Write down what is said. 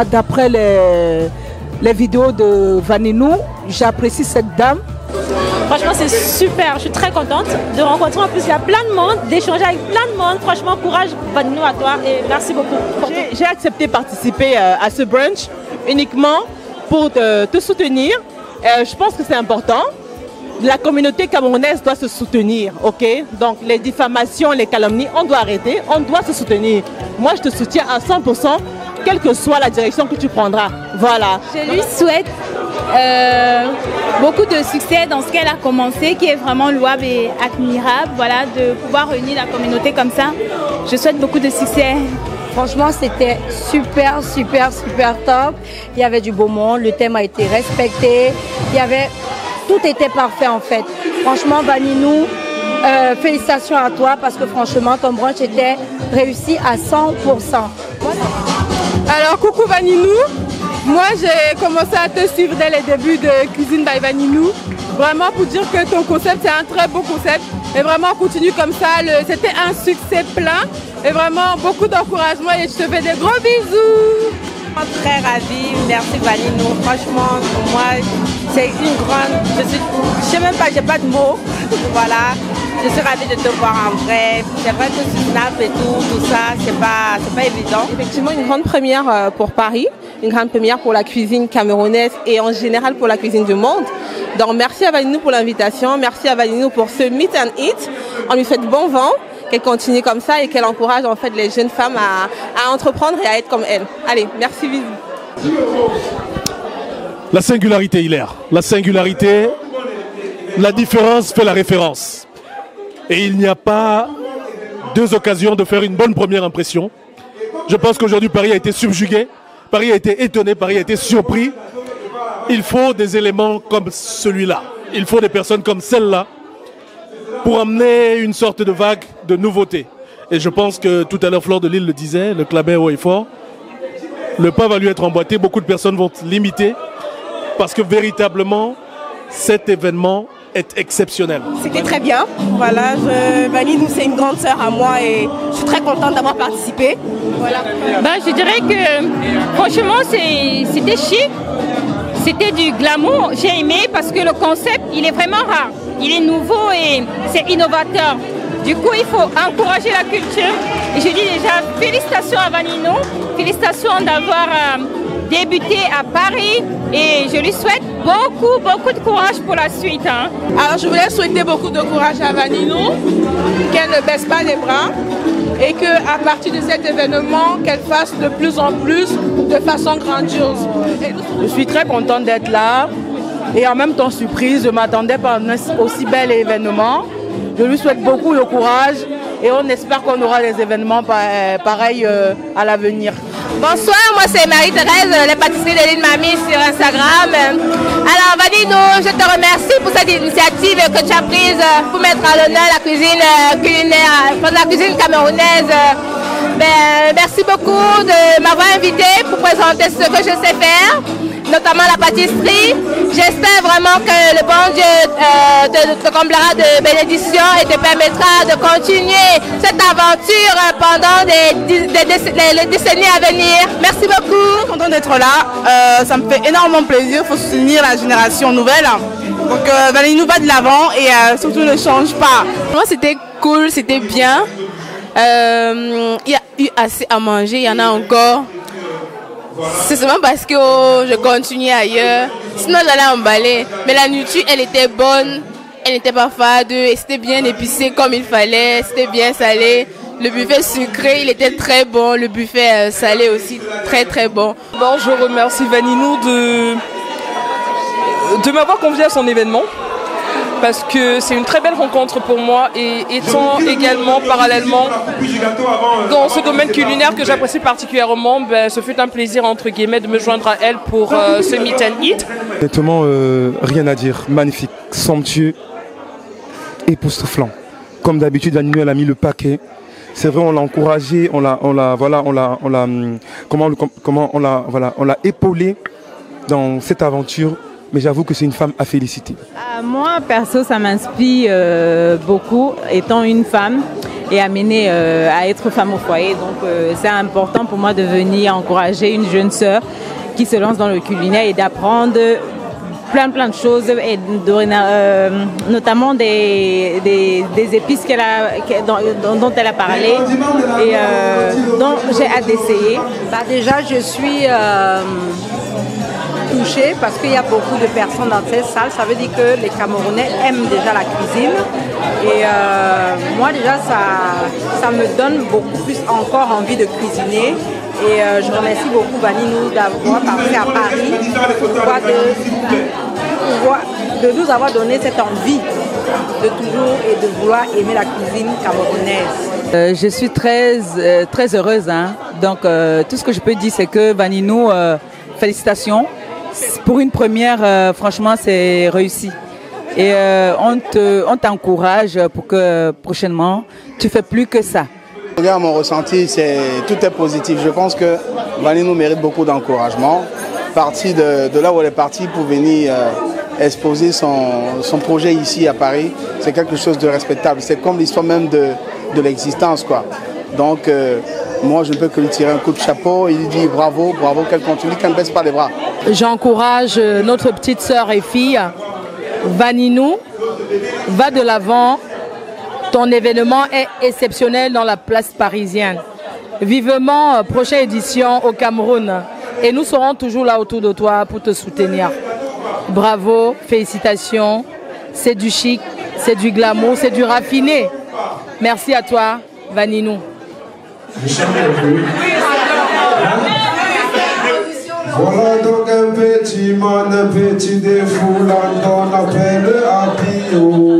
d'après les vidéos de Vaninou, j'apprécie cette dame. Franchement, c'est super. Je suis très contente de rencontrer. En plus, il y a plein de monde, d'échanger avec plein de monde. Franchement, courage, Vaninou, à toi et merci beaucoup. J'ai accepté de participer à ce brunch uniquement pour te soutenir. Je pense que c'est important. La communauté camerounaise doit se soutenir, ok? Donc les diffamations, les calomnies, on doit arrêter, on doit se soutenir. Moi, je te soutiens à 100%, quelle que soit la direction que tu prendras. Voilà. Je lui souhaite beaucoup de succès dans ce qu'elle a commencé, qui est vraiment louable et admirable. Voilà, de pouvoir réunir la communauté comme ça. Je souhaite beaucoup de succès. Franchement, c'était super, super, super top. Il y avait du beau monde, le thème a été respecté. Tout était parfait en fait. Franchement, Vaninou, félicitations à toi parce que franchement, ton brunch était réussi à 100%. Alors, coucou Vaninou. Moi, j'ai commencé à te suivre dès les débuts de Cuisine by Vaninou. Vraiment pour dire que ton concept, c'est un très beau concept. Et vraiment, continue comme ça. C'était un succès plein. Et vraiment, beaucoup d'encouragement et je te fais des gros bisous. Très ravie, merci Vaninou. Franchement, pour moi, c'est une grande. Je sais même pas, j'ai pas de mots. Voilà. Je suis ravie de te voir en vrai. C'est vrai que sur Snap et tout ça, c'est pas évident. Effectivement, une grande première pour Paris, une grande première pour la cuisine camerounaise et en général pour la cuisine du monde. Donc merci à Vaninou pour l'invitation, merci à Vaninou pour ce meet and eat. On lui souhaite bon vent, qu'elle continue comme ça et qu'elle encourage en fait les jeunes femmes à entreprendre et à être comme elle. Allez, merci Vivi. La singularité, Hilaire. La singularité, la différence fait la référence. Et il n'y a pas deux occasions de faire une bonne première impression. Je pense qu'aujourd'hui, Paris a été subjugué, Paris a été étonné, Paris a été surpris. Il faut des éléments comme celui-là. Il faut des personnes comme celle-là pour amener une sorte de vague de nouveautés. Et je pense que tout à l'heure, Flore de Lille le disait, le clabin haut et fort. Le pain va lui être emboîté, beaucoup de personnes vont l'imiter parce que véritablement, cet événement est exceptionnel. C'était très bien. Voilà, Vaninou, c'est une grande sœur à moi et je suis très contente d'avoir participé. Voilà. Je dirais que franchement, c'était chic. C'était du glamour. J'ai aimé parce que le concept, il est vraiment rare. Il est nouveau et c'est innovateur. Du coup, il faut encourager la culture. Et je dis déjà félicitations à Vaninou. Félicitations d'avoir débuté à Paris. Et je lui souhaite beaucoup de courage pour la suite. Hein. Alors, je voulais souhaiter beaucoup de courage à Vaninou, qu'elle ne baisse pas les bras et qu'à partir de cet événement, qu'elle fasse de plus en plus de façon grandiose. Je suis très contente d'être là et en même temps surprise. Je ne m'attendais pas à un aussi bel événement. Je lui souhaite beaucoup de courage et on espère qu'on aura des événements pareils à l'avenir. Bonsoir, moi c'est Marie-Thérèse, les pâtisseries de l'île Mamie sur Instagram. Alors Vaninou, je te remercie pour cette initiative que tu as prise pour mettre à l'honneur la cuisine culinaire, la cuisine camerounaise. Merci beaucoup de m'avoir invité pour présenter ce que je sais faire, notamment la pâtisserie. J'espère vraiment que le bon Dieu te comblera de bénédictions et te permettra de continuer cette aventure pendant les décennies à venir. Merci beaucoup. Je suis contente d'être là. Ça me fait énormément plaisir. Il faut soutenir la génération nouvelle. Donc Vaninou va de l'avant et surtout ne change pas. Moi c'était cool, c'était bien. Il y a eu assez à manger, il y en a encore. C'est seulement parce que je continue ailleurs. Sinon j'allais emballer. Mais la nourriture elle était bonne, elle n'était pas fade, et c'était bien épicé comme il fallait, c'était bien salé. Le buffet sucré il était très bon, le buffet salé aussi très bon. Bon, je remercie Vaninou de m'avoir convié à son événement. Parce que c'est une très belle rencontre pour moi et étant également parallèlement dans ce domaine culinaire que j'apprécie particulièrement, ce fut un plaisir entre guillemets de me joindre à elle pour ce meet and eat. Honnêtement, rien à dire, magnifique, somptueux, époustouflant. Comme d'habitude, Vaninou elle a mis le paquet. C'est vrai, on l'a encouragé, on l'a épaulé dans cette aventure. Mais j'avoue que c'est une femme à féliciter. Moi, perso, ça m'inspire beaucoup, étant une femme. et amenée à être femme au foyer. Donc c'est important pour moi de venir encourager une jeune sœur qui se lance dans le culinaire et d'apprendre plein de choses, et notamment des épices dont elle a parlé et dont j'ai hâte d'essayer. Bah déjà, je suis touchée parce qu'il y a beaucoup de personnes dans cette salle. Ça veut dire que les Camerounais aiment déjà la cuisine. Et moi déjà, ça me donne beaucoup plus encore envie de cuisiner. Et je remercie beaucoup Vaninou d'avoir passé à Paris, de nous avoir donné cette envie de toujours et de vouloir aimer la cuisine camerounaise. Je suis très heureuse. Hein. Donc tout ce que je peux dire, c'est que Vaninou, félicitations. Pour une première, franchement, c'est réussi. Et on t'encourage pour que prochainement, tu fais plus que ça. Regarde, mon ressenti, tout est positif. Je pense que Vaninou mérite beaucoup d'encouragement. Partie de là où elle est partie pour venir exposer son projet ici à Paris, c'est quelque chose de respectable. C'est comme l'histoire même de l'existence, quoi. Donc, moi, je ne peux que lui tirer un coup de chapeau. Il dit bravo, bravo, qu'elle continue, qu'elle ne baisse pas les bras. J'encourage notre petite sœur et fille, Vaninou, va de l'avant. Ton événement est exceptionnel dans la place parisienne. Vivement, prochaine édition au Cameroun. Et nous serons toujours là autour de toi pour te soutenir. Bravo, félicitations. C'est du chic, c'est du glamour, c'est du raffiné. Merci à toi, Vaninou. Voilà donc un petit man, un petit défoulant qu'on appelle Apio.